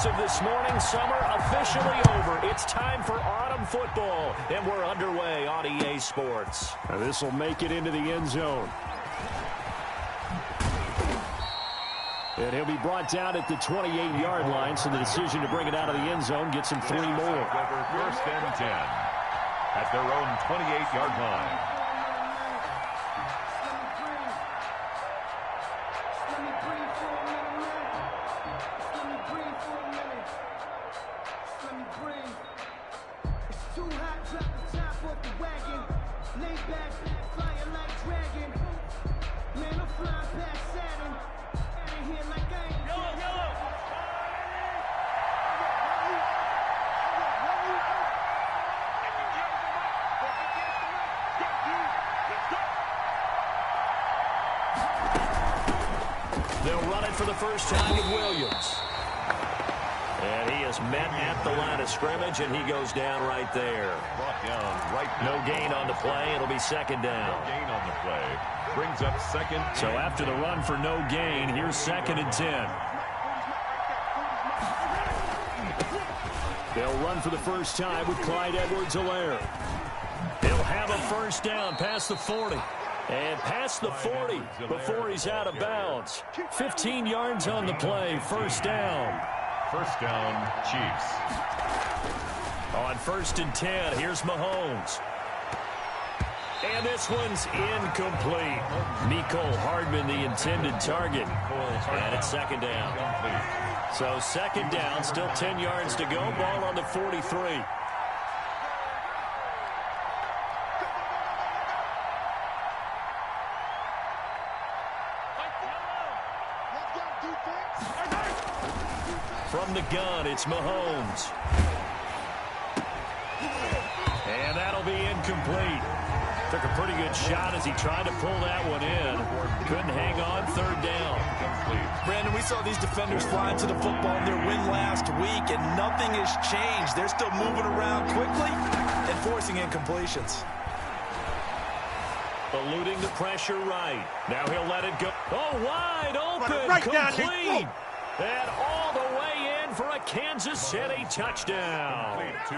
As of this morning, summer officially over. It's time for autumn football, and we're underway on EA Sports. This will make it into the end zone. And he'll be brought down at the 28-yard line, so the decision to bring it out of the end zone gets him 3 more. Over first and 10 at their own 28-yard line. They'll run it for the first time with Williams. And he is met at the line of scrimmage, and he goes down right there. Brought down right now. No gain on the play. It'll be second down. No gain on the play. Brings up second. So after the run for no gain, here's 2nd and 10. They'll run for the first time with Clyde Edwards-Helaire. He'll have a first down past the 40. And past the 40 before he's out of bounds. 15 yards on the play. First down. First down, Chiefs. On 1st and 10, here's Mahomes. And this one's incomplete. Mecole Hardman, the intended target. And it's second down. So second down, still 10 yards to go. Ball on the 43. From the gun, it's Mahomes. And that'll be incomplete. Took a pretty good shot as he tried to pull that one in. Couldn't hang on. Third down. Brandon, we saw these defenders fly into the football in their win last week, and nothing has changed. They're still moving around quickly and forcing incompletions. Eluding the pressure right. Now he'll let it go. Oh, wide open. Right complete. And all the way in for a Kansas City touchdown. To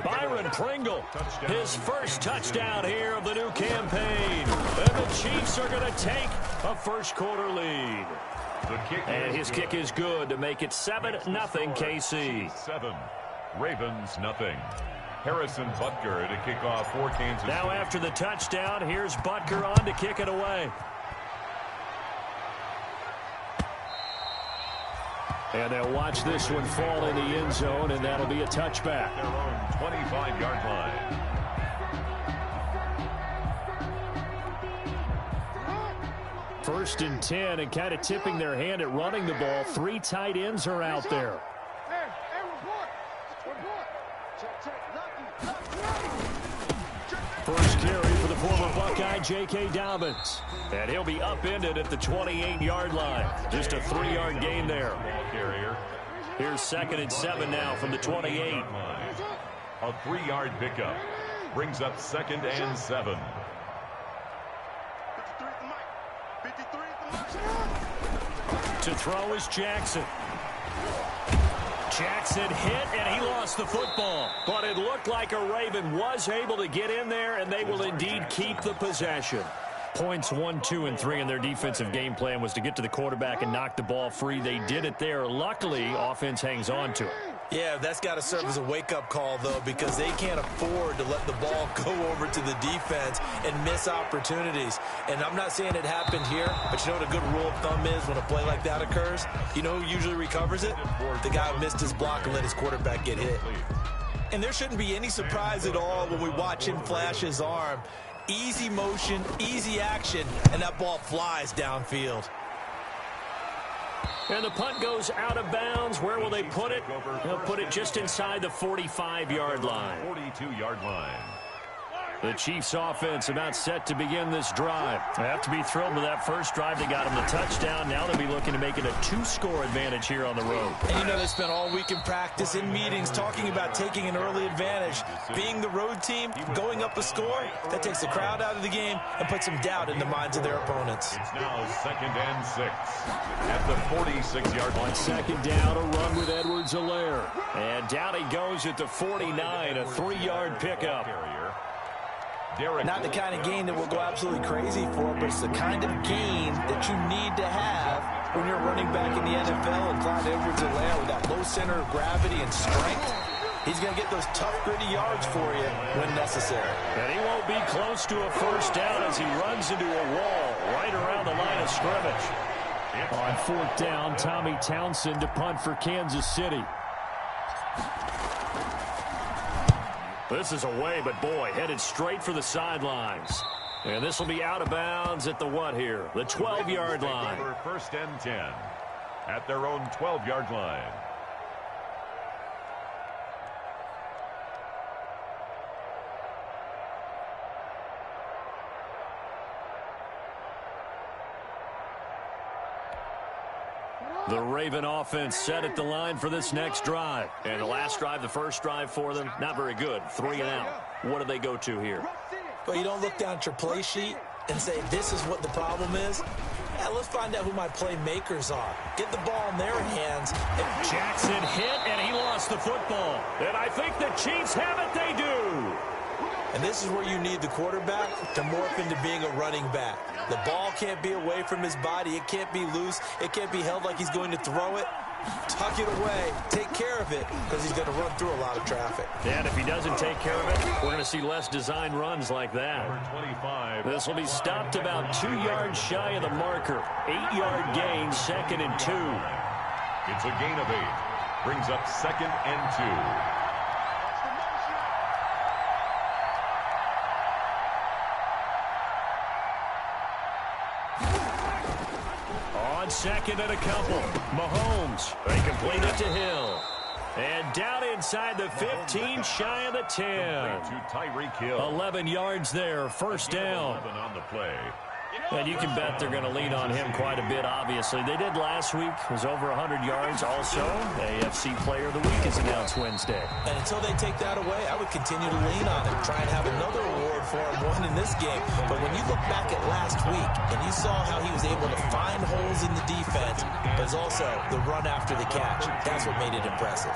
Byron Pringle. His first touchdown here of the new campaign. And the Chiefs are going to take a first-quarter lead. And his kick is good to make it 7-0 KC. 7. Ravens nothing. Harrison Butker to kick off for Kansas City. Now after the touchdown, here's Butker on to kick it away. And they'll watch this one fall in the end zone, and that'll be a touchback. Their own 25-yard line. First and 10, and kind of tipping their hand at running the ball. 3 tight ends are out there. First carry for the former Buckeye, J.K. Dobbins. And he'll be upended at the 28-yard line. Just a 3-yard gain there. Here's 2nd and 7 now from the 28. A 3-yard pickup. Brings up 2nd and 7. To throw is Jackson. Jackson hit, and he lost the football. But it looked like a Raven was able to get in there, and they will indeed keep the possession. Points 1, 2, and 3 in their defensive game plan was to get to the quarterback and knock the ball free. They did it there. Luckily, offense hangs on to it. Yeah, that's got to serve as a wake-up call, though, because they can't afford to let the ball go over to the defense and miss opportunities. And I'm not saying it happened here, but you know what a good rule of thumb is when a play like that occurs? You know who usually recovers it? The guy who missed his block and let his quarterback get hit. And there shouldn't be any surprise at all when we watch him flash his arm. Easy motion, easy action, and that ball flies downfield. And the punt goes out of bounds. Where will they put it? They'll put it just inside the 45-yard line. 42-yard line. The Chiefs offense about set to begin this drive. They have to be thrilled with that first drive. They got them the touchdown. Now they'll be looking to make it a 2-score advantage here on the road. And you know they spent all week in practice, in meetings, talking about taking an early advantage. Being the road team, going up a score, that takes the crowd out of the game and puts some doubt in the minds of their opponents. It's now 2nd and 6 at the 46-yard line. On 2nd down, a run with Edwards-Helaire. And down he goes at the 49, a 3-yard pickup. Not the kind of gain that will go absolutely crazy for, but it's the kind of gain that you need to have when you're running back in the NFL. And Clyde Edwards-Helaire, with that low center of gravity and strength, he's going to get those tough, gritty yards for you when necessary. And he won't be close to a first down as he runs into a wall right around the line of scrimmage. On 4th down, Tommy Townsend to punt for Kansas City. This is away, but boy, headed straight for the sidelines. And this will be out of bounds at the what here? The 12-yard line. 1st and 10 at their own 12-yard line. The Raven offense set at the line for this next drive. And the last drive, the first drive for them, not very good. 3 and out. What do they go to here? Well, you don't look down at your play sheet and say, this is what the problem is. Yeah, let's find out who my playmakers are. Get the ball in their hands. Jackson hit, and he lost the football. And I think the Chiefs have it. They do. And this is where you need the quarterback to morph into being a running back. The ball can't be away from his body. It can't be loose. It can't be held like he's going to throw it. Tuck it away. Take care of it because he's going to run through a lot of traffic. And if he doesn't take care of it, we're going to see less design runs like that. This will be stopped about 2 yards shy of the marker. 8-yard gain, 2nd and 2. It's a gain of 8. Brings up 2nd and 2. On 2nd and a couple. Mahomes. They complete it to Hill. And down inside the 15, shy of the 10. To Tyreek Hill. 11 yards there, first down. On the play. And you can bet they're going to lean on him quite a bit, obviously. They did last week. It was over 100 yards. Also, AFC Player of the Week is announced Wednesday. And until they take that away, I would continue to lean on him. Try and have another award for him, one in this game. But when you look back at last week, and you saw how he was able to find holes in the defense, but it's also the run after the catch. That's what made it impressive.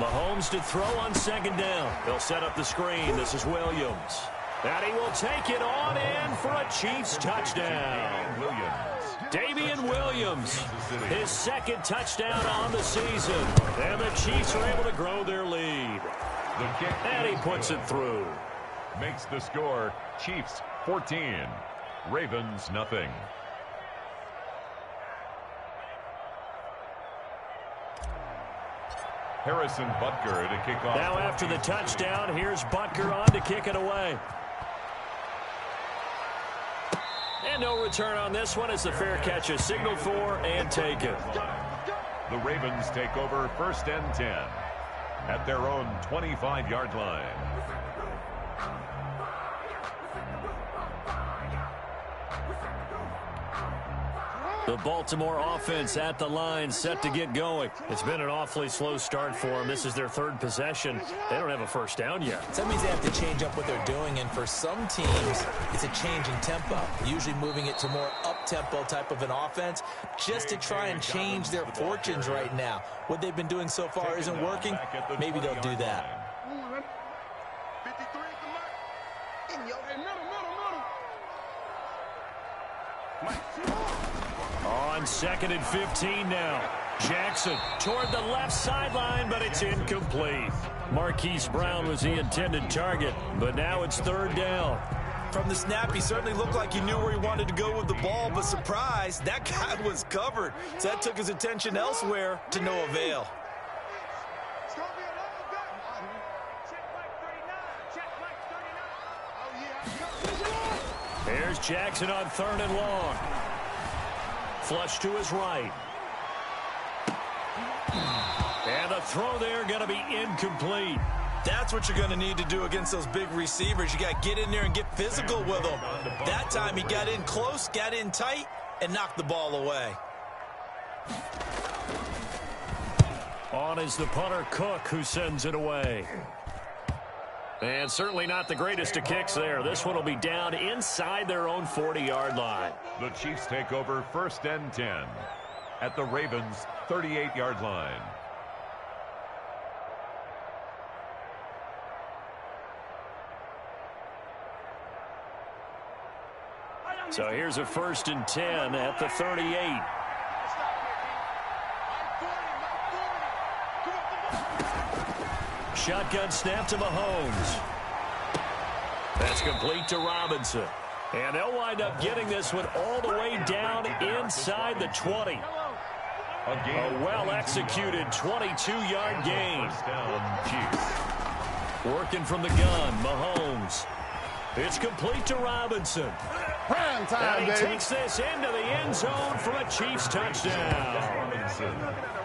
Mahomes to throw on 2nd down. They'll set up the screen. This is Williams. And he will take it on in for a Chiefs touchdown. Damian Williams, his 2nd touchdown on the season. And the Chiefs are able to grow their lead. And he puts it through. Makes the score Chiefs 14, Ravens nothing. Harrison Butker to kick off. Now after the touchdown, here's Butker on to kick it away. And no return on this one as the fair catch is signaled for and taken. The Ravens take over 1st and 10 at their own 25-yard line. The Baltimore offense at the line, set to get going. It's been an awfully slow start for them. This is their 3rd possession. They don't have a first down yet. So that means they have to change up what they're doing, and for some teams, it's a change in tempo, usually moving it to more up-tempo type of an offense just to try and change their fortunes right now. What they've been doing so far isn't working. Maybe they'll do that. On 2nd and 15 now. Jackson toward the left sideline, but it's incomplete. Marquise Brown was the intended target, but now it's 3rd down. From the snap, he certainly looked like he knew where he wanted to go with the ball, but surprise, that guy was covered. So that took his attention elsewhere to no avail. Here's Jackson on 3rd and long. Flush to his right. And the throw there going to be incomplete. That's what you're going to need to do against those big receivers. You got to get in there and get physical with them. That time he got in close, got in tight, and knocked the ball away. On is the punter, Cook, who sends it away. And certainly not the greatest of kicks there. This one will be down inside their own 40-yard line. The Chiefs take over 1st and 10 at the Ravens' 38-yard line. So here's a 1st and 10 at the 38. Shotgun snap to Mahomes. That's complete to Robinson. And they'll wind up getting this one all the way down inside the 20. A well-executed 22-yard gain. Working from the gun, Mahomes. It's complete to Robinson. Prime time, and he baby. takes this into the end zone for a Chiefs touchdown.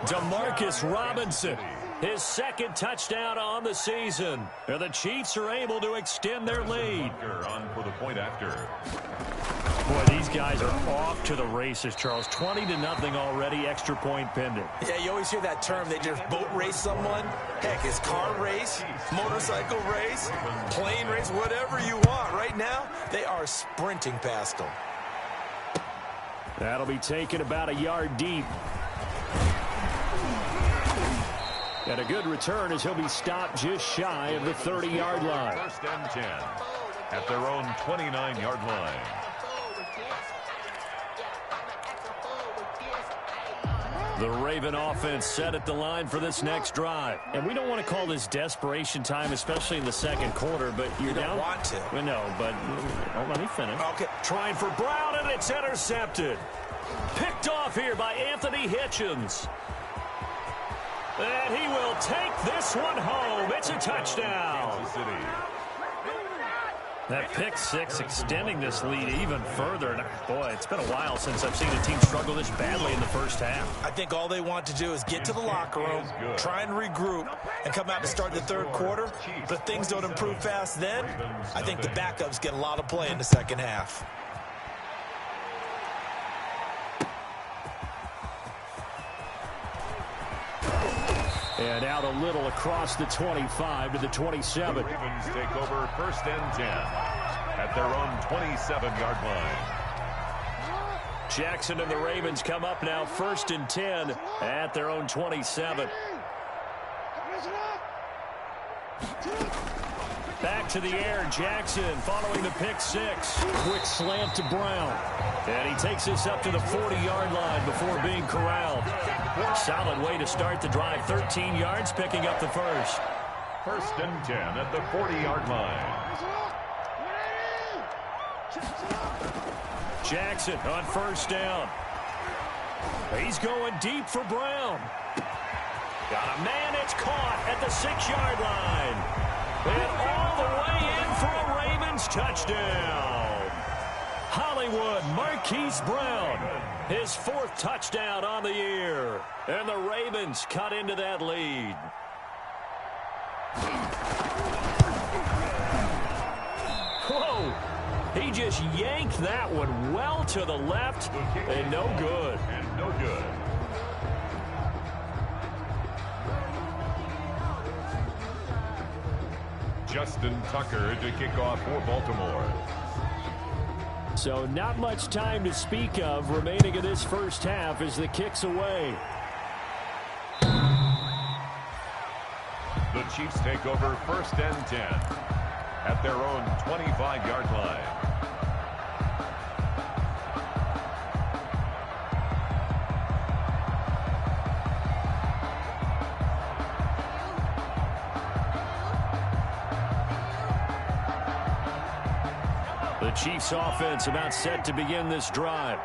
Demarcus Robinson, his 2nd touchdown on the season. And the Chiefs are able to extend their lead. On for the point after. Boy, these guys are off to the races, Charles. 20-0 already, extra point pending. Yeah, you always hear that term. They just boat race someone. Heck, it's car race, motorcycle race, plane race, whatever you want. Right now, they are sprinting past them. That'll be taken about a yard deep. And a good return as he'll be stopped just shy of the 30-yard line. 1st and 10 at their own 29-yard line. The Raven offense set at the line for this next drive. And we don't want to call this desperation time, especially in the 2nd quarter, but you're down. You don't want to. Well, no, but let me finish. Okay. Trying for Brown, and it's intercepted. Picked off here by Anthony Hitchens. And he will take this one home. It's a touchdown. Kansas City. That pick 6 extending this lead even further. And boy, it's been a while since I've seen a team struggle this badly in the first half. I think all they want to do is get to the locker room, try and regroup, and come out to start the 3rd quarter. But if things don't improve fast then, I think the backups get a lot of play in the 2nd half. And out a little across the 25 to the 27. The Ravens take over 1st and 10 at their own 27-yard line. Jackson and the Ravens come up now 1st and 10 at their own 27. Back to the air, Jackson following the pick 6. Quick slant to Brown. And he takes this up to the 40-yard line before being corralled. Solid way to start the drive. 13 yards, picking up the first. 1st and 10 at the 40-yard line. Jackson on 1st down. He's going deep for Brown. Got a man, it's caught at the 6-yard line. And all the way in for a Ravens touchdown. Hollywood Marquise Brown, his 4th touchdown on the year. And the Ravens cut into that lead. Whoa, he just yanked that one well to the left and no good. And no good. Justin Tucker to kick off for Baltimore. So not much time to speak of remaining in this first half as the kick's away. The Chiefs take over 1st and 10 at their own 25-yard line. The Chiefs offense about set to begin this drive.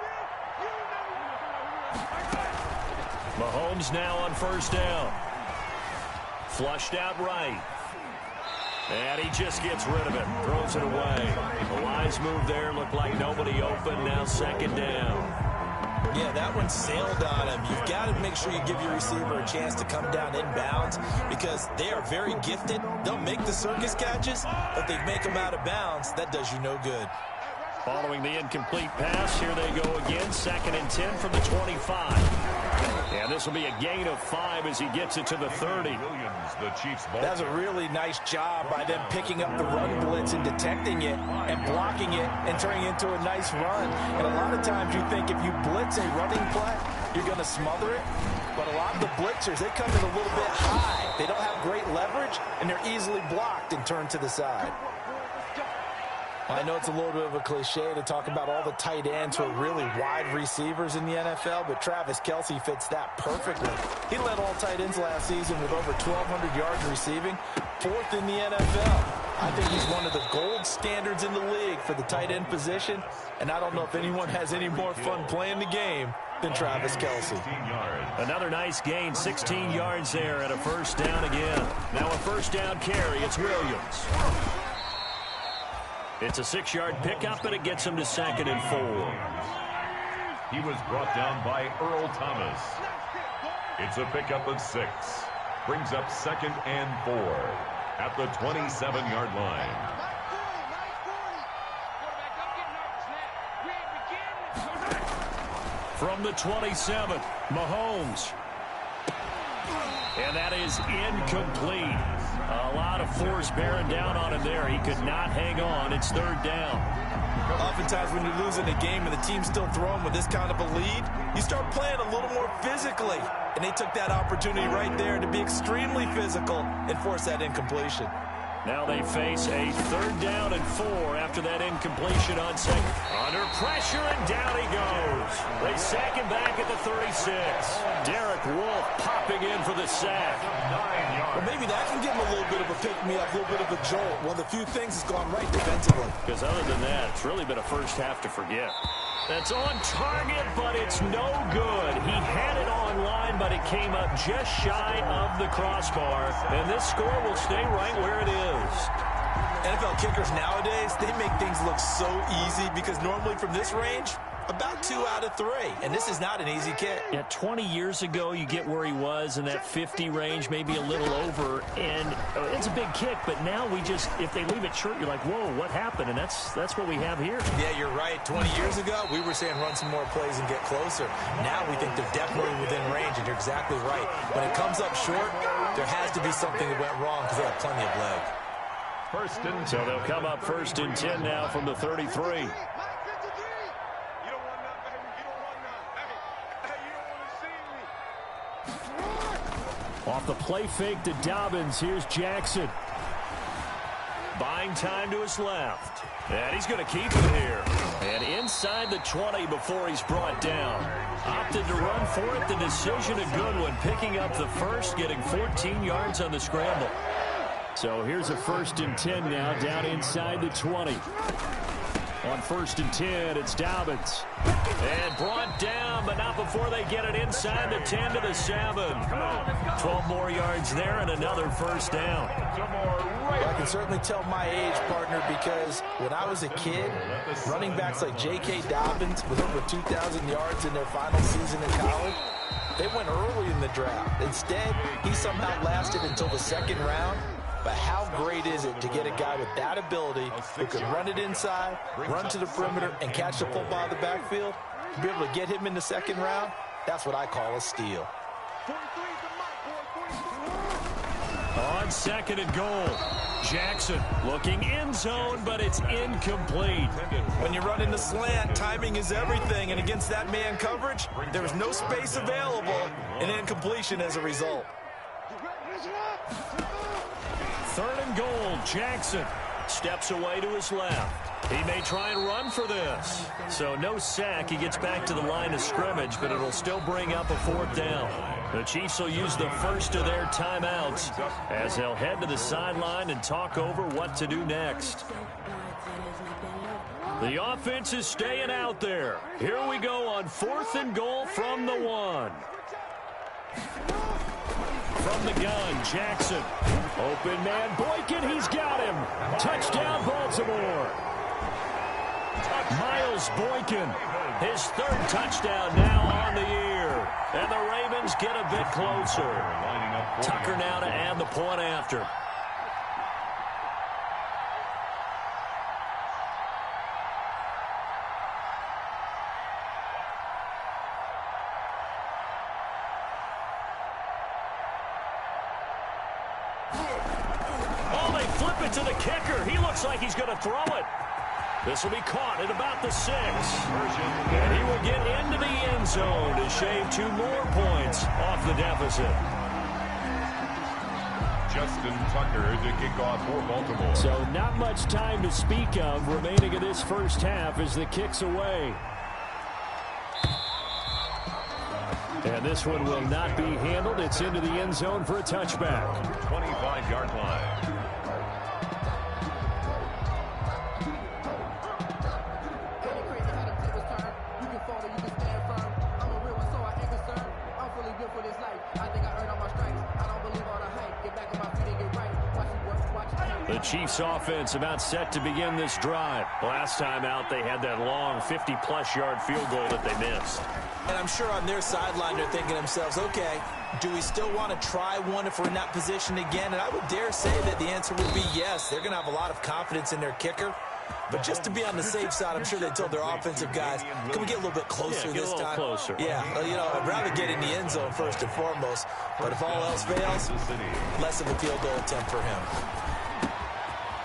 Mahomes now on 1st down. Flushed out right. And he just gets rid of it. Throws it away. The wise move there. Looked like nobody open. Now 2nd down. Yeah, that one sailed on him. You've got to make sure you give your receiver a chance to come down inbounds because they are very gifted. They'll make the circus catches, but they make them out of bounds. That does you no good. Following the incomplete pass, here they go again. 2nd and 10 from the 25. And this will be a gain of 5 as he gets it to the 30. That's a really nice job by them picking up the run blitz and detecting it and blocking it and turning it into a nice run. And a lot of times you think if you blitz a running play, you're going to smother it. But a lot of the blitzers, they come in a little bit high. They don't have great leverage, and they're easily blocked and turned to the side. I know it's a little bit of a cliche to talk about all the tight ends who are really wide receivers in the NFL, but Travis Kelce fits that perfectly. He led all tight ends last season with over 1,200 yards receiving, 4th in the NFL. I think he's one of the gold standards in the league for the tight end position, and I don't know if anyone has any more fun playing the game than Travis Kelce. Another nice gain, 16 yards there and a first down again. Now a first down carry, it's Williams. It's a 6-yard pickup, and it gets him to 2nd and 4. He was brought down by Earl Thomas. It's a pickup of 6. Brings up 2nd and 4 at the 27-yard line. From the 27, Mahomes. And that is incomplete. A lot of force bearing down on him there. He could not hang on. It's 3rd down. Oftentimes when you're losing a game and the team's still throwing with this kind of a lead, you start playing a little more physically. And they took that opportunity right there to be extremely physical and force that incompletion. Now they face a 3rd down and 4 after that incompletion on 2nd. Under pressure, and down he goes. They sack him back at the 36. Derek Wolfe popping in for the sack. Well, maybe that can give him a little bit of a pick-me-up, a little bit of a jolt. One of the few things that's gone right defensively. Because other than that, it's really been a first half to forget. That's on target, but it's no good. He had it on line, but it came up just shy of the crossbar. And this score will stay right where it is. NFL kickers nowadays, they make things look so easy because normally from this range, about 2 out of 3. And this is not an easy kick. Yeah, 20 years ago, you get where he was in that 50 range, maybe a little over. And it's a big kick, but now we just, if they leave it short, you're like, whoa, what happened? And that's what we have here. Yeah, you're right. 20 years ago, we were saying run some more plays and get closer. Now we think they're definitely within range, and you're exactly right. When it comes up short, there has to be something that went wrong because they have plenty of leg. So they'll come up 1st and 10 now from the 33. Off the play fake to Dobbins. Here's Jackson. Buying time to his left. And he's going to keep it here. And inside the 20 before he's brought down. Opted to run for it. The decision a good one. Picking up the first, getting 14 yards on the scramble. So here's a 1st and 10 now down inside the 20. On 1st and 10, it's Dobbins. And brought down, but not before they get it inside the 10 to the 7. 12 more yards there and another first down. Well, I can certainly tell my age, partner, because when I was a kid, running backs like J.K. Dobbins with over 2,000 yards in their final season in college, they went early in the draft. Instead, he somehow lasted until the 2nd round. But how great is it to get a guy with that ability who can run it inside, run to the perimeter, and catch the football in the backfield? To be able to get him in the 2nd round, that's what I call a steal. On 2nd and goal, Jackson looking end zone, but it's incomplete. When you run in the slant, timing is everything, and against that man coverage, there is no space available, and incompletion as a result. 3rd and goal, Jackson steps away to his left. He may try and run for this. So no sack. He gets back to the line of scrimmage, but it'll still bring up a 4th down. The Chiefs will use the first of their timeouts as they'll head to the sideline and talk over what to do next. The offense is staying out there. Here we go on 4th and goal from the 1. From the gun, Jackson. Open man, Boykin, he's got him. Touchdown, Baltimore. Miles Boykin, his third touchdown now on the year. And the Ravens get a bit closer. Tucker now to add the point after. Flip it to the kicker. He looks like he's going to throw it. This will be caught at about the 6. And he will get into the end zone to shave 2 more points off the deficit. Justin Tucker to kick off for Baltimore. So not much time to speak of remaining in this first half as the kick's away. And this one will not be handled. It's into the end zone for a touchback. 25-yard line. The Chiefs offense about set to begin this drive. Last time out, they had that long 50-plus yard field goal that they missed. And I'm sure on their sideline, they're thinking to themselves, okay, do we still want to try one if we're in that position again? And I would dare say that the answer would be yes. They're going to have a lot of confidence in their kicker. But just to be on the safe side, I'm sure they told their offensive guys, can we get a little bit closer this time? Closer. Yeah, you know, I'd rather get in the end zone first and foremost. But if all else fails, less of a field goal attempt for him.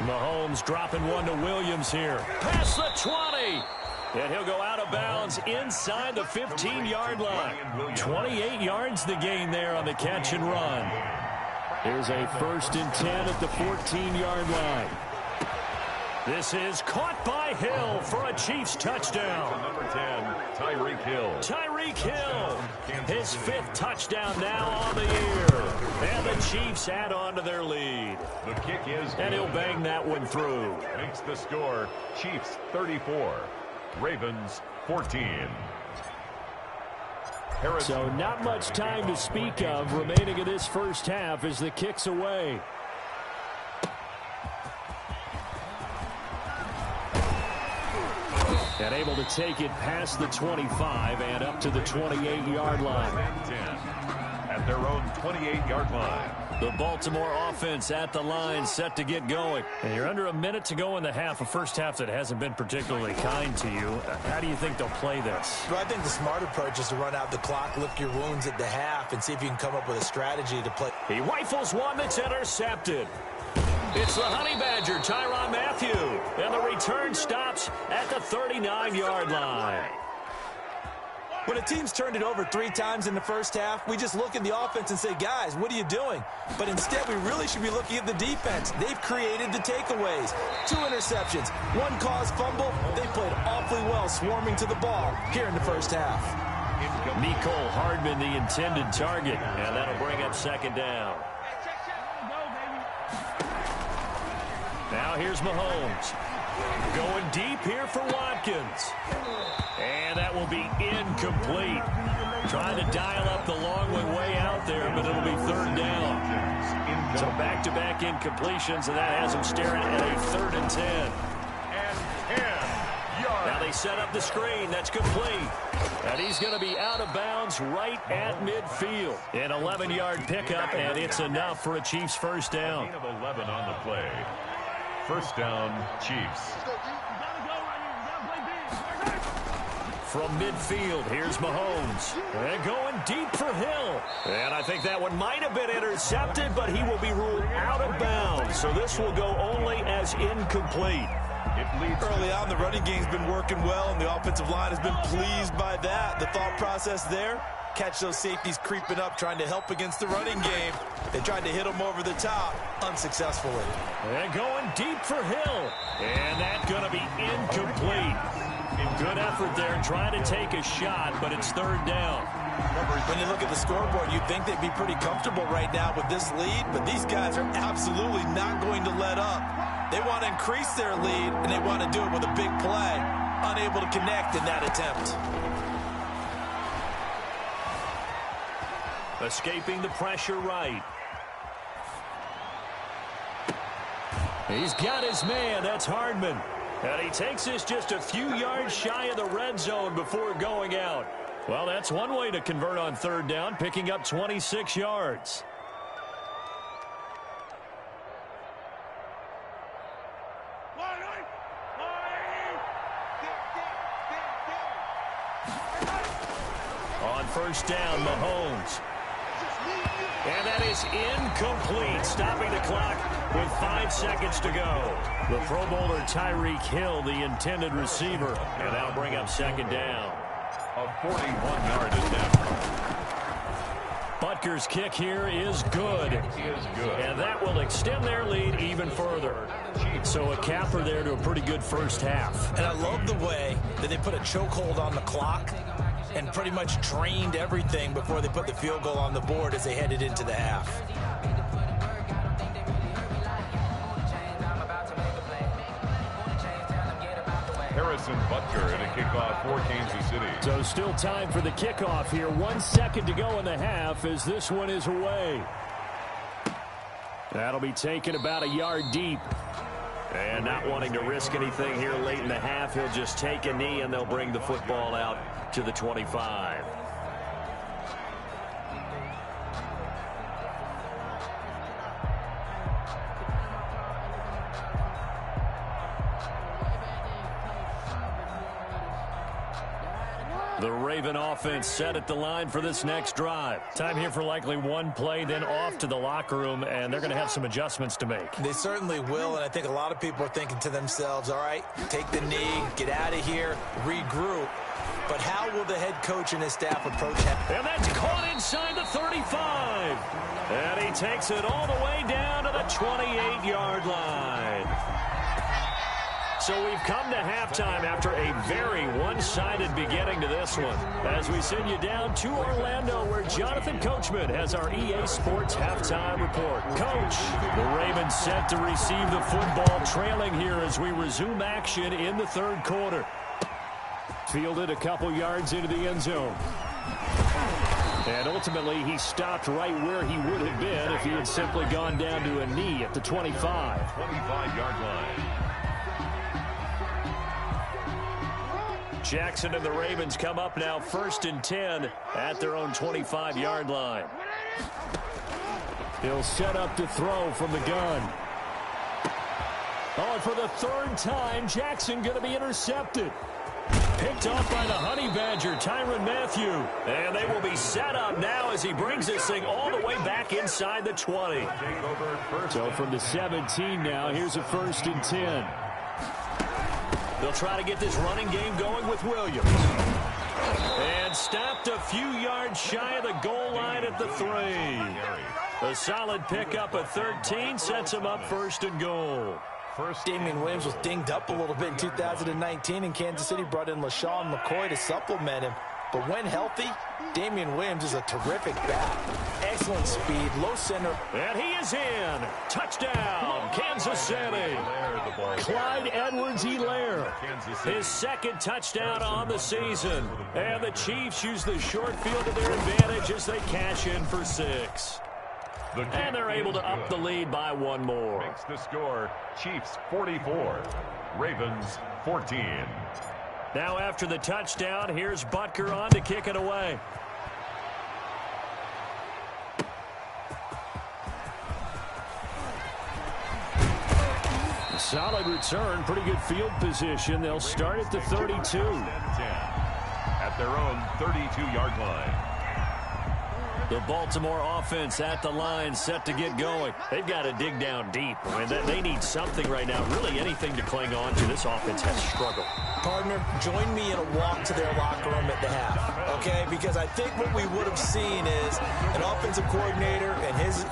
Mahomes dropping one to Williams here. Past the 20. And he'll go out of bounds inside the 15-yard line. 28 yards the gain there on the catch and run. Here's a 1st and 10 at the 14-yard line. This is caught by Hill for a Chiefs touchdown. Number 10, Tyreek Hill. Tyreek Hill, his 5th touchdown now on the year. And the Chiefs add on to their lead. The kick is and he'll bang that one through. Makes the score Chiefs 34, Ravens 14. So not much time to speak of remaining in this first half as the kick's away. And able to take it past the 25 and up to the 28-yard line. At their own 28-yard line. The Baltimore offense at the line, set to get going. And you're under a minute to go in the half, a first half that hasn't been particularly kind to you. How do you think they'll play this? Well, I think the smart approach is to run out the clock, lick your wounds at the half, and see if you can come up with a strategy to play. He rifles one that's intercepted. It's the Honey Badger, Tyrann Mathieu. And the return stops at the 39-yard line. When a team's turned it over 3 times in the first half, we just look at the offense and say, guys, what are you doing? But instead, we really should be looking at the defense. They've created the takeaways. 2 interceptions, 1 caused fumble. They played awfully well swarming to the ball here in the first half. Nicole Hardman, the intended target. And that'll bring up 2nd down. Now here's Mahomes. Going deep here for Watkins. And that will be incomplete. Trying to dial up the long way out there, but it'll be 3rd down. So back-to-back incompletions, and that has him staring at a 3rd and 10. And 10 yards. Now they set up the screen. That's complete. And he's going to be out of bounds right at midfield. An 11-yard pickup, and it's enough for a Chiefs first down. Gain of 11 on the play. First down, Chiefs. From midfield, here's Mahomes. And going deep for Hill. And I think that one might have been intercepted, but he will be ruled out of bounds. So this will go only as incomplete. Early on, the running game's been working well, and the offensive line has been pleased by that. The thought process there, catch those safeties creeping up, trying to help against the running game. They tried to hit them over the top, unsuccessfully. And going deep for Hill. And that's going to be incomplete. Good effort there, trying to take a shot, but it's 3rd down. When you look at the scoreboard, you'd think they'd be pretty comfortable right now with this lead, but these guys are absolutely not going to let up. They want to increase their lead, and they want to do it with a big play. Unable to connect in that attempt. Escaping the pressure right. He's got his man. That's Hardman. And he takes this just a few yards shy of the red zone before going out. Well, that's one way to convert on third down, picking up 26 yards. On first down, Mahomes. And that is incomplete, stopping the clock with 5 seconds to go. The Pro Bowler Tyreek Hill, the intended receiver, and that'll bring up second down. A 41-yard attempt. Butker's kick here is good. And that will extend their lead even further. So a capper there to a pretty good first half. And I love the way that they put a chokehold on the clock and pretty much drained everything before they put the field goal on the board as they headed into the half. Harrison Butker at a kickoff for Kansas City. So still time for the kickoff here. 1 second to go in the half as this one is away. That'll be taken about a yard deep. And not wanting to risk anything here late in the half, he'll just take a knee and they'll bring the football out to the 25. The Raven offense set at the line for this next drive. Time here for likely one play, then off to the locker room, and they're going to have some adjustments to make. They certainly will, and I think a lot of people are thinking to themselves, all right, take the knee, get out of here, regroup. But how will the head coach and his staff approach him? And that's caught inside the 35. And he takes it all the way down to the 28-yard line. So we've come to halftime after a very one-sided beginning to this one. As we send you down to Orlando, where Jonathan Coachman has our EA Sports halftime report. Coach, the Ravens set to receive the football, trailing here as we resume action in the third quarter. Fielded a couple yards into the end zone. And ultimately, he stopped right where he would have been if he had simply gone down to a knee at the 25. 25-yard line. Jackson and the Ravens come up now 1st and 10 at their own 25-yard line. He'll set up to throw from the gun. Oh, and for the third time, Jackson going to be intercepted. Picked off by the Honey Badger, Tyrann Mathieu. And they will be set up now as he brings this thing all the way back inside the 20. So from the 17 now, here's a 1st and 10. They'll try to get this running game going with Williams. And stopped a few yards shy of the goal line at the 3. A solid pickup at 13 sets him up 1st and goal. Damian Williams was dinged up a little bit in 2019, and Kansas City brought in LaShawn McCoy to supplement him. But when healthy, Damian Williams is a terrific back. Excellent speed, low center. And he is in. Touchdown, Kansas City. Clyde Edwards-Helaire. His second touchdown on the season. And the Chiefs use the short field to their advantage as they cash in for 6. And they're able to up the lead by one more. Makes the score Chiefs 44, Ravens 14. Now after the touchdown, here's Butker on to kick it away. Solid return, pretty good field position. They'll start at the 32. At their own 32-yard line. The Baltimore offense at the line, set to get going. They've got to dig down deep. I mean, they need something right now, really anything to cling on to. This offense has struggled. Partner, join me in a walk to their locker room at the half, okay? Because I think what we would have seen is an offensive coordinator and his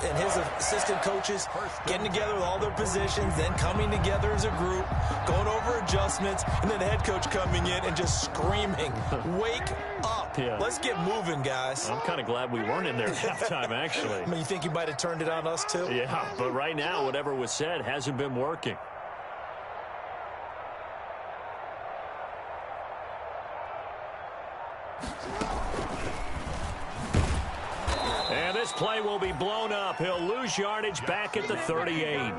assistant coaches getting together with all their positions, then coming together as a group, going over adjustments, and then the head coach coming in and just screaming, "Wake up. Yeah. Let's get moving, guys." I'm kind of glad we weren't in there at halftime, actually. I mean, you think you might have turned it on us, too? Yeah, but right now, whatever was said hasn't been working. And this play will be blown up. He'll lose yardage back at the 38.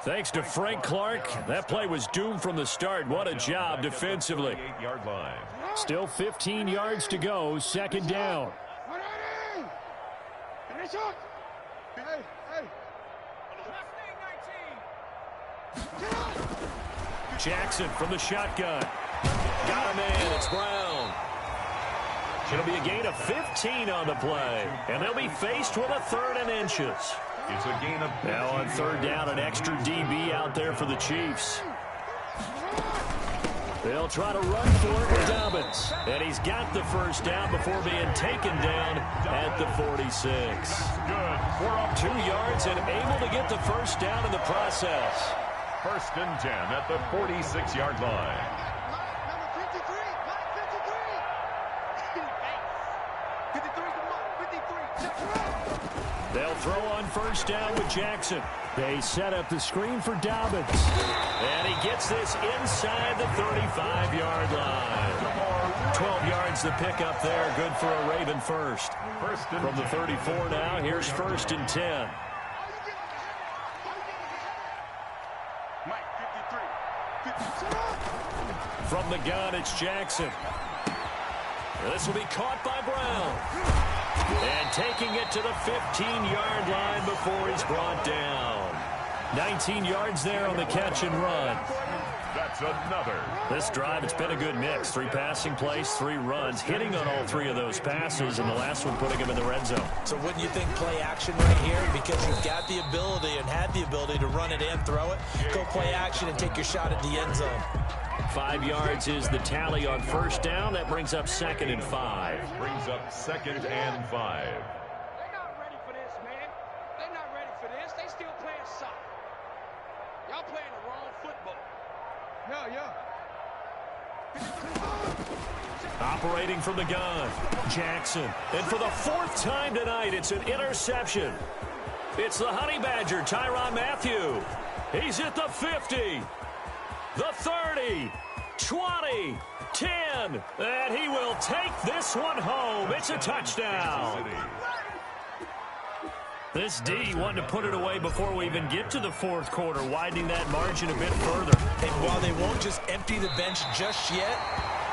Thanks to Frank Clark. That play was doomed from the start. What a job defensively. 8-yard line. Still 15 yards to go. Second down. Jackson from the shotgun. Got a man. It's Brown. It'll be a gain of 15 on the play. And they'll be faced with a 3rd and inches. It's a gain of 15. Now on 3rd down, an extra DB out there for the Chiefs. They'll try to run for it with Dobbins. And he's got the first down before being taken down at the 46. Good. 2 yards and able to get the first down in the process. 1st and 10 at the 46-yard line. They'll throw on 1st down with Jackson. They set up the screen for Dobbins. And he gets this inside the 35-yard line. 12 yards to pick up there. Good for a Raven first. From the 34 now, here's 1st and 10. From the gun, it's Jackson. This will be caught by Brown. And taking it to the 15-yard line before he's brought down. 19 yards there on the catch and run. That's another. This drive, it's been a good mix. 3 passing plays, 3 runs, hitting on all 3 of those passes, and the last one putting him in the red zone. So wouldn't you think play action right here? Because you've got the ability and had the ability to run it and throw it. Go play action and take your shot at the end zone. 5 yards is the tally on 1st down. That brings up 2nd and 5. Brings up 2nd and 5. They're not ready for this, man. They're not ready for this. They still playing soccer. Y'all playing the wrong football. Operating from the gun, Jackson. And for the 4th time tonight, it's an interception. It's the Honey Badger, Tyrann Mathieu. He's at the 50. The 30, 20, 10, and he will take this one home. It's a touchdown. This D wanted to put it away before we even get to the 4th quarter, widening that margin a bit further. And while they won't just empty the bench just yet,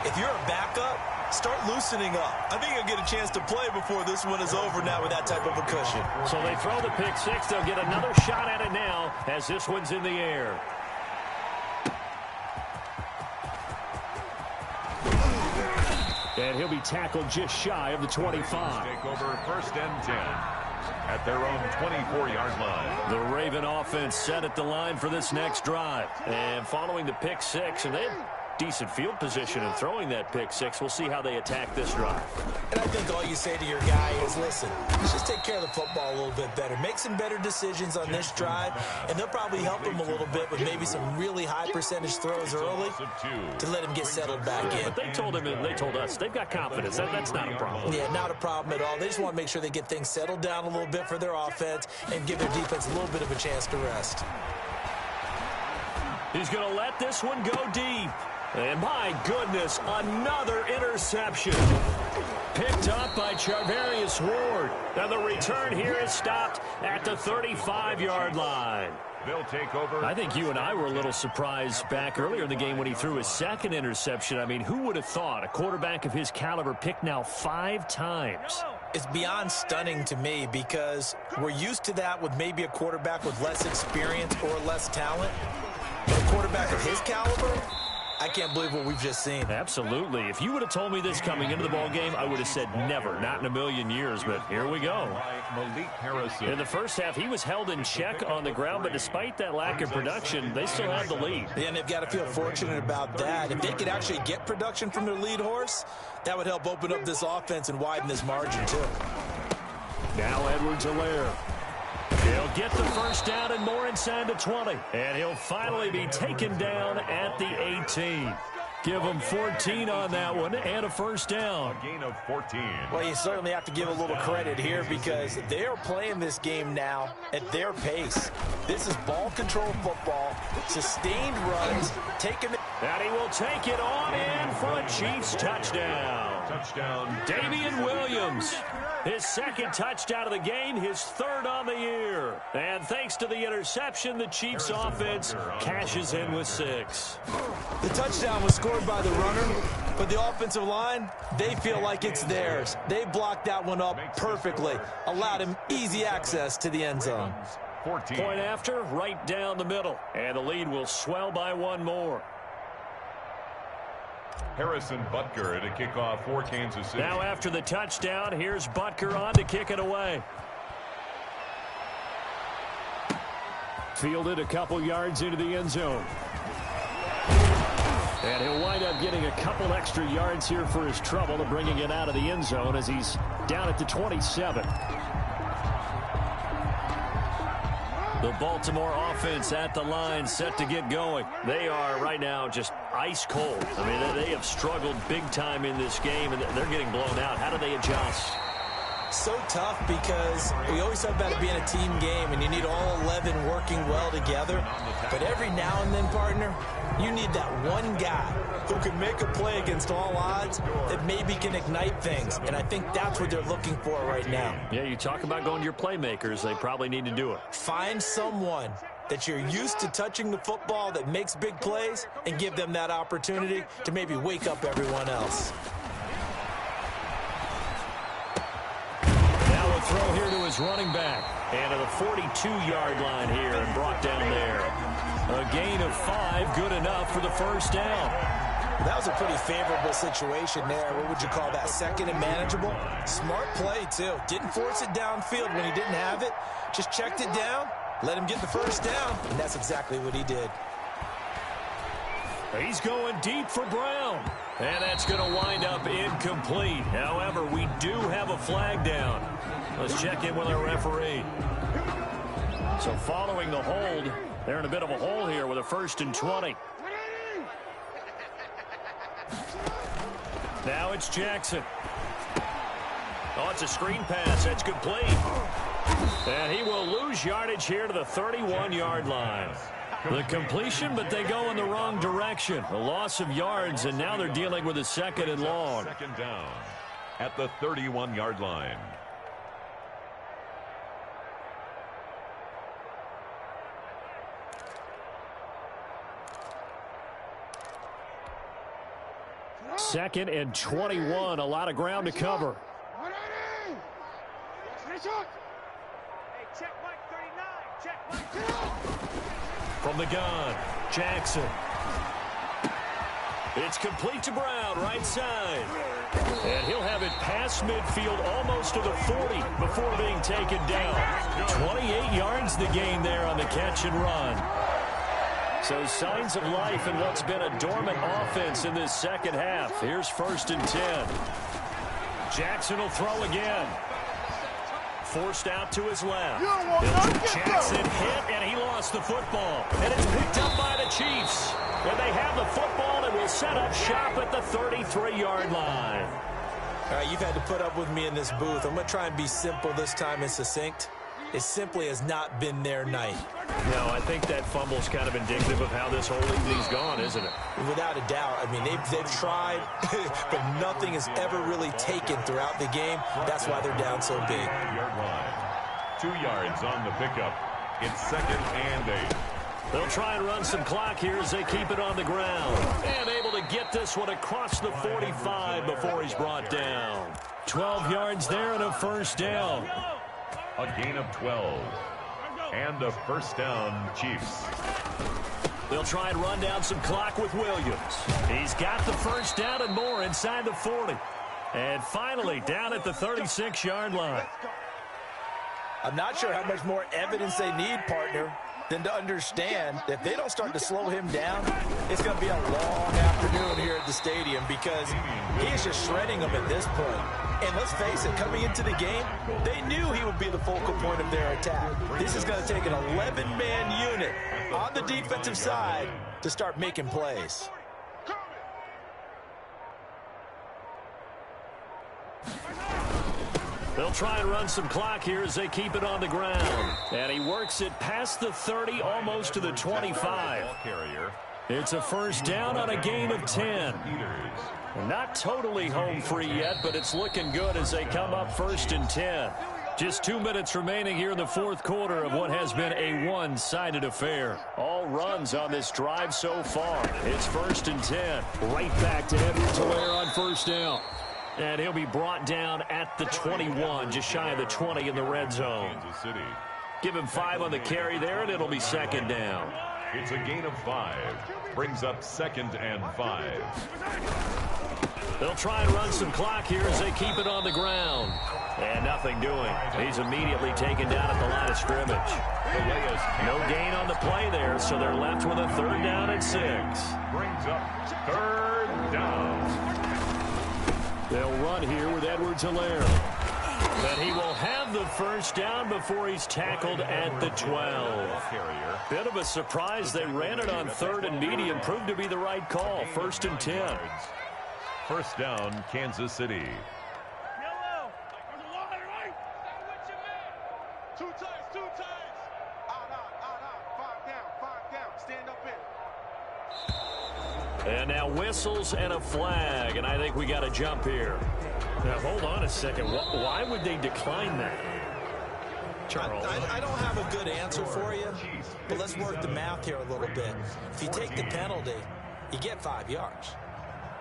if you're a backup, start loosening up. I think you'll get a chance to play before this one is over now with that type of a cushion. So they throw the pick 6. They'll get another shot at it now as this one's in the air. And he'll be tackled just shy of the 25. Take over 1st and 10 at their own 24-yard line. The Raven offense set at the line for this next drive. And following the pick 6, and they had decent field position in throwing that pick 6. We'll see how they attack this drive. And I think all you say to your guy is, listen, let's just take care of the football a little bit better. Make some better decisions on this drive, and they'll probably help him a little bit with maybe some really high percentage throws early to let him get settled back in. But they told him, and they told us, they've got confidence. That's not a problem. Yeah, not a problem at all. They just want to make sure they get things settled down a little bit for their offense and give their defense a little bit of a chance to rest. He's going to let this one go deep. And my goodness, another interception. Picked up by Charvarius Ward. Now the return here is stopped at the 35-yard line. They'll take over. I think you and I were a little surprised back earlier in the game when he threw his 2nd interception. I mean, who would have thought a quarterback of his caliber picked now 5 times? It's beyond stunning to me because we're used to that with maybe a quarterback with less experience or less talent. But a quarterback of his caliber, I can't believe what we've just seen. Absolutely. If you would have told me this coming into the ball game, I would have said never, not in a million years, but here we go. In the first half, he was held in check on the ground, but despite that lack of production, they still have the lead. And they've got to feel fortunate about that. If they could actually get production from their lead horse, that would help open up this offense and widen this margin, too. Now Edwards-Helaire. He'll get the first down and more inside the 20. And he'll finally be taken down at the 18. Give him 14 on that one and a first down. A gain of 14. Well, you certainly have to give a little credit here because they're playing this game now at their pace. This is ball control football, sustained runs, taking it. And he will take it on in for a Chiefs touchdown. Touchdown. Damian Williams. His second touchdown of the game, his third on the year. And thanks to the interception, the Chiefs offense cashes in with 6. The touchdown was scored by the runner, but the offensive line, they feel like it's theirs. They blocked that one up perfectly, allowed him easy access to the end zone. 14. Point after, right down the middle. And the lead will swell by 1 more. Harrison Butker to kick off for Kansas City. Now after the touchdown, here's Butker on to kick it away. Fielded a couple yards into the end zone. And he'll wind up getting a couple extra yards here for his trouble to bringing it out of the end zone as he's down at the 27. The Baltimore offense at the line set to get going. They are right now just ice cold. I mean, they have struggled big time in this game, and they're getting blown out. How do they adjust? So tough because we always talk about it being a team game, and you need all 11 working well together. But every now and then, partner, you need that one guy who can make a play against all odds that maybe can ignite things. And I think that's what they're looking for right now. Yeah, you talk about going to your playmakers. They probably need to do it. Find someone that you're used to touching the football that makes big plays and give them that opportunity to maybe wake up everyone else. Now a throw here to his running back. And to the 42-yard line here and brought down there. A gain of 5, good enough for the first down. That was a pretty favorable situation there. What would you call that? Second and manageable? Smart play, too. Didn't force it downfield when he didn't have it. Just checked it down, let him get the first down, and that's exactly what he did. He's going deep for Brown. And that's going to wind up incomplete. However, we do have a flag down. Let's check in with our referee. So following the hold, they're in a bit of a hole here with a 1st and 20. Now it's Jackson. Oh, it's a screen pass. That's complete. And he will lose yardage here to the 31-yard line. The completion, but they go in the wrong direction. A loss of yards, and now they're dealing with a 2nd and long. 2nd down at the 31-yard line. Second and 21, a lot of ground to cover. From the gun, Jackson. It's complete to Brown, right side. And he'll have it past midfield almost to the 40 before being taken down. 28 yards the gain there on the catch and run. So signs of life in what's been a dormant offense in this second half. Here's 1st and 10. Jackson will throw again. Forced out to his left. Jackson hit, and he lost the football. And it's picked up by the Chiefs. When they have the football, it will set up shop at the 33-yard line. All right, you've had to put up with me in this booth. I'm going to try and be simple this time and succinct. It simply has not been their night. No, I think that fumble's kind of indicative of how this whole evening's gone, isn't it? Without a doubt. I mean, they've tried, but nothing has ever really taken throughout the game. That's why they're down so big. 2 yards on the pickup. It's 2nd and 8. They'll try and run some clock here as they keep it on the ground. And able to get this one across the 45 before he's brought down. 12 yards there and a 1st down. A gain of 12. And a 1st down, Chiefs. They'll try and run down some clock with Williams. He's got the 1st down and more inside the 40. And finally, down at the 36-yard line. I'm not sure how much more evidence they need, partner, than to understand that if they don't start to slow him down, it's going to be a long afternoon here at the stadium because he is just shredding them at this point. And let's face it, coming into the game, they knew he would be the focal point of their attack. This is going to take an 11-man unit on the defensive side to start making plays. They'll try and run some clock here as they keep it on the ground. And he works it past the 30, almost to the 25. It's a 1st down on a gain of 10. Not totally home free yet, but it's looking good as they come up 1st and 10. Just 2 minutes remaining here in the fourth quarter of what has been a one-sided affair. All runs on this drive so far. It's 1st and 10. Right back to Edwards-Helaire on first down. And he'll be brought down at the 21, just shy of the 20 in the red zone. Kansas City. Give him 5 on the carry there, and it'll be 2nd down. It's a gain of 5. Brings up 2nd and 5. They'll try and run some clock here as they keep it on the ground. And nothing doing. He's immediately taken down at the line of scrimmage. No gain on the play there, so they're left with a 3rd down and 6. Brings up 3rd down. They'll run here with Edwards-Helaire. But he will have the 1st down before he's tackled at the 12. Bit of a surprise. They ran it on 3rd and medium. Proved to be the right call. 1st and 10. 1st down, Kansas City. And now whistles and a flag, and I think we got a jump here. Now, hold on a second. Why would they decline that? Charles. I don't have a good answer for you, but let's work the math here a little bit. If you take the penalty, you get 5 yards.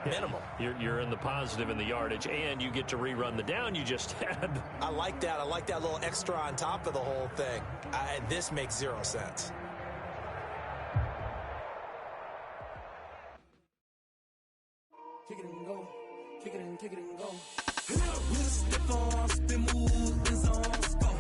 Minimum. You're in the positive in the yardage, and you get to rerun the down you just had. I like that. I like that little extra on top of the whole thing. This makes 0 sense. Kick it and go. Kick it and go. With a stiff arm, spin move, and zone, score.